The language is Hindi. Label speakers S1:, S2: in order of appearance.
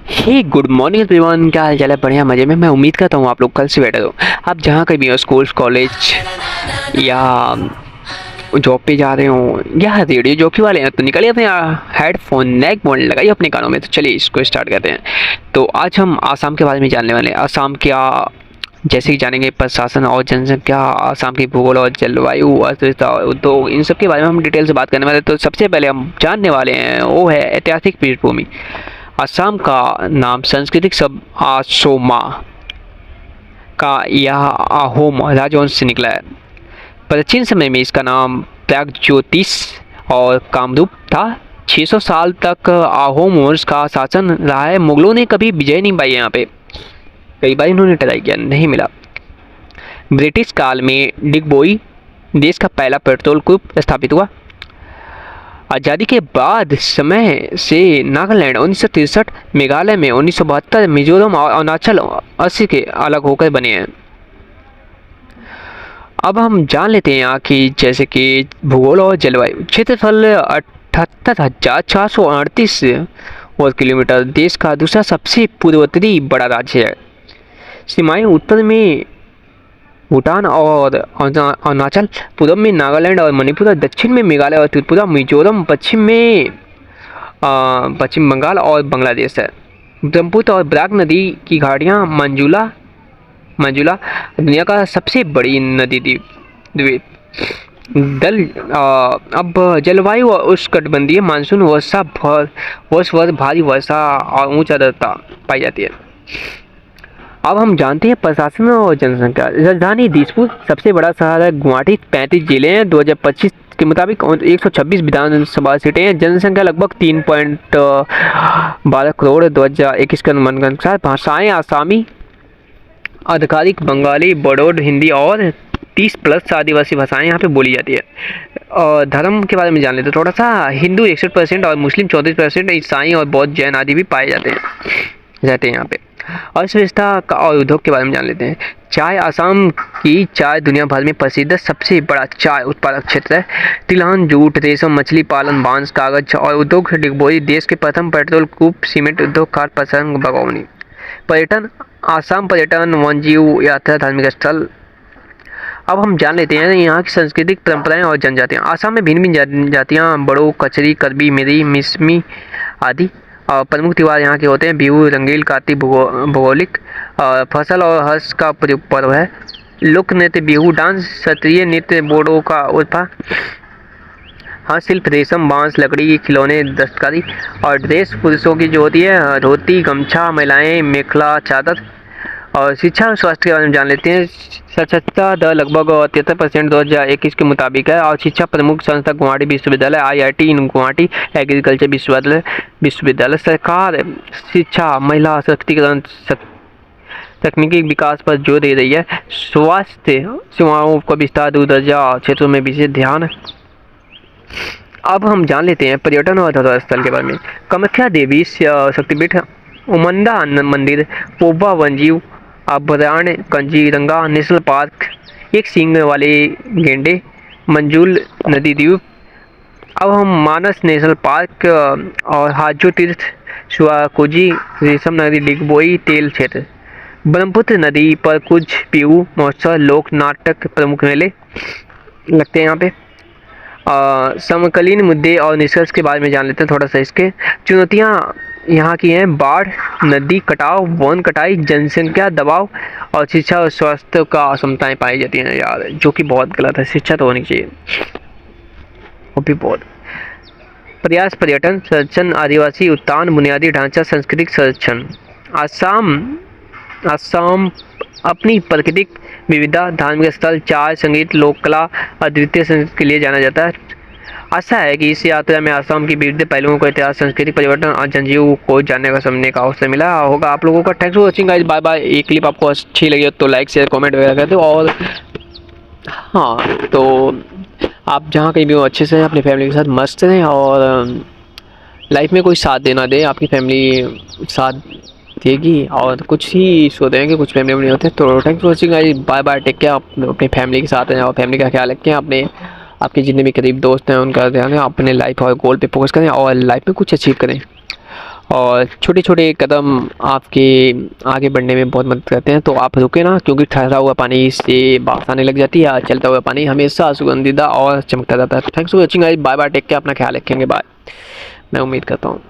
S1: हे गुड मॉर्निंग एवरीवन, क्या हाल चाल है? बढ़िया मज़े में। मैं उम्मीद करता हूँ आप लोग कल से बेटर हो। आप जहाँ कहीं भी हो, स्कूल कॉलेज या जॉब पे जा रहे हो या रेडियो जॉकी वाले हैं, तो निकलिए अपने हेडफोन नेक बैंड लगाइए अपने कानों में। तो चलिए इसको स्टार्ट करते हैं। तो आज हम आसाम के बारे में जानने वाले हैं। आसाम क्या, जैसे कि जानेंगे प्रशासन और जनसंख्या, आसाम की भूगोल और जलवायु, अर्थव्यवस्था, उद्योग, इन सब के बारे में हम डिटेल से बात करने वाले हैं। तो सबसे पहले हम जानने वाले हैं वो है ऐतिहासिक पृष्ठभूमि। असम का नाम सांस्कृतिक शब्द आसोमा का यह अहोम राजवंश से निकला है। प्राचीन समय में इसका नाम प्रागज्योतिष और कामरूप था। 600 साल तक अहोम वंश का शासन रहा है। मुगलों ने कभी विजय नहीं पाई यहाँ पे, कई बार इन्होंने ट्राई किया, नहीं मिला। ब्रिटिश काल में डिगबोई देश का पहला पेट्रोल पंप स्थापित हुआ। आज़ादी के बाद समय से नागालैंड 1963, मेघालय में 1972, मिजोरम और अरुणाचल 80 के अलग होकर बने हैं। अब हम जान लेते हैं यहाँ की, जैसे कि भूगोल और जलवायु। क्षेत्रफल 78,438 वर्ग किलोमीटर, देश का दूसरा सबसे पूर्वोत्तरी बड़ा राज्य है। सीमाएं उत्तर में भूटान और अरुणाचल, पूर्व में नागालैंड और मणिपुर, दक्षिण में मेघालय और त्रिपुरा, मिजोरम, पश्चिम में पश्चिम बंगाल और बांग्लादेश है। ब्रह्मपुत्र और बराक नदी की घाटियाँ, मंजुला दुनिया का सबसे बड़ी नदी द्वीप। अब जलवायु और उष्णकटिबंधीय मानसून वर्षा वर्ष भर भारी वर्षा और उच्च आर्द्रता पाई जाती है। अब हम जानते हैं प्रशासन और जनसंख्या। राजधानी दिसपुर सबसे बड़ा शहर है। गुवाहाटी 35 जिले हैं। 2025 के मुताबिक 126 विधानसभा सीटें हैं। जनसंख्या लगभग 3.12 करोड़। 2021 के अनुमान के अनुसार भाषाएं आसामी, आधिकारिक बंगाली, बड़ौद, हिंदी और 30+ आदिवासी भाषाएं यहाँ पे बोली जाती है। और धर्म के बारे में जान लेते थोड़ा सा। हिंदू 61% और मुस्लिम 34%, ईसाई और बौद्ध, जैन आदि भी पाए रहते हैं यहाँ पे। अर्थव्यवस्था का और उद्योग के बारे में जान लेते हैं। चाय, आसाम की चाय दुनिया भर में प्रसिद्ध सबसे बड़ा चाय उत्पादक क्षेत्र है। तिलहन, जूट, रेशम, मछली पालन, बांस, कागज और उद्योग डिगबोई देश के प्रथम पेट्रोल पंप, सीमेंट उद्योग, खाद्य प्रसंग, बागवानी। पर्यटन, आसाम पर्यटन, वन्यजीव यात्रा, धार्मिक स्थल। अब हम जान लेते हैं यहाँ की सांस्कृतिक परंपराएं और जनजातियाँ। आसाम में भिन्न भिन्न जनजातियाँ, बड़ो, कचरी, कर्बी, मिरी, मिसमी आदि। और प्रमुख त्यौहार यहाँ के होते हैं बिहू, रंगील, कार्तिक, भौगोलिक फसल और हर्ष का पर्व है। लोक नृत्य, बिहू डांस, क्षेत्रीय नृत्य, बोडो का उर्फा, शिल्प, रेशम, बांस, लकड़ी, खिलौने, दस्तकारी। और ड्रेस पुरुषों की जो होती है धोती, गमछा, महिलाएं मेखला चादर। और शिक्षा और स्वास्थ्य के बारे में जान लेते हैं। साक्षरता दर लगभग 73% 2021 के मुताबिक है। और शिक्षा प्रमुख संस्था गुवाहाटी विश्वविद्यालय, IIT गुवाहाटी, एग्रीकल्चर विश्वविद्यालय। सरकार शिक्षा, महिला सशक्तिकरण, तकनीकी विकास पर जोर दे रही है। स्वास्थ्य सेवाओं का विस्तार, दूरदर्जा क्षेत्रों में विशेष ध्यान। अब हम जान लेते हैं पर्यटन और धरोहर स्थल के बारे में। कामाख्या देवी शक्तिपीठ, उमंदा मंदिर, पोबा वन्यजीव अभयारण्य, काजीरंगा नेशनल पार्क, एक सींग वाले गेंडे, मंजुल नदी द्वीप। अब हम मानस नेशनल पार्क और हाजो तीर्थ, सुआकोजी, रेशम नदी, डिगबोई तेल क्षेत्र। ब्रह्मपुत्र नदी पर कुछ पीऊ महोत्सव, लोक नाटक, प्रमुख मेले लगते हैं यहाँ पे। समकालीन मुद्दे और निष्कर्ष के बारे में जान लेते हैं थोड़ा सा। इसके चुनौतियाँ यहाँ की हैं बाढ़, नदी कटाव, वन कटाई, जनसंख्या दबाव और शिक्षा और स्वास्थ्य का असमताएं पाई जाती हैं यार, जो कि बहुत गलत है। शिक्षा तो होनी चाहिए, वो भी बहुत। प्रयास, पर्यटन संरक्षण, आदिवासी उत्थान, बुनियादी ढांचा, सांस्कृतिक संरक्षण। आसाम अपनी प्राकृतिक विविधता, धार्मिक स्थल, चाय, संगीत, लोक कला, अद्वितीय संस्कृति के लिए जाना जाता है। आशा है कि इस यात्रा में आसाम की विविध पहलुओं को, इतिहास, संस्कृति, परिवर्तन और जनजीव को जानने का, समझने का अवसर मिला होगा आप लोगों का। Thanks for watching guys, bye bye. ये क्लिप आपको अच्छी लगी हो तो लाइक, शेयर, कमेंट वगैरह कर दो। और हाँ, तो आप जहाँ कहीं भी हो अच्छे से अपनी फैमिली के साथ मस्त रहें और लाइफ में कोई साथ देना दे, आपकी फैमिली साथ देगी। और कुछ ही सोते हैं कि कुछ फैमिली में नहीं होते। तो thanks for watching guys, bye bye, take care. अपनी फैमिली के साथ रहें और फैमिली का ख्याल रखें। आपके जितने भी करीब दोस्त हैं उनका ध्यान है। अपने लाइफ और गोल पे फोकस करें और लाइफ में कुछ अचीव करें। और छोटे छोटे कदम आपके आगे बढ़ने में बहुत मदद करते हैं। तो आप रुके ना, क्योंकि ठहरा हुआ पानी से बास आने लग जाती है, चलता हुआ पानी हमेशा सुगंधित और चमकता जाता है। Thanks for watching guys, bye bye, take care, अपना ख्याल रखेंगे, बाय। मैं उम्मीद करता हूँ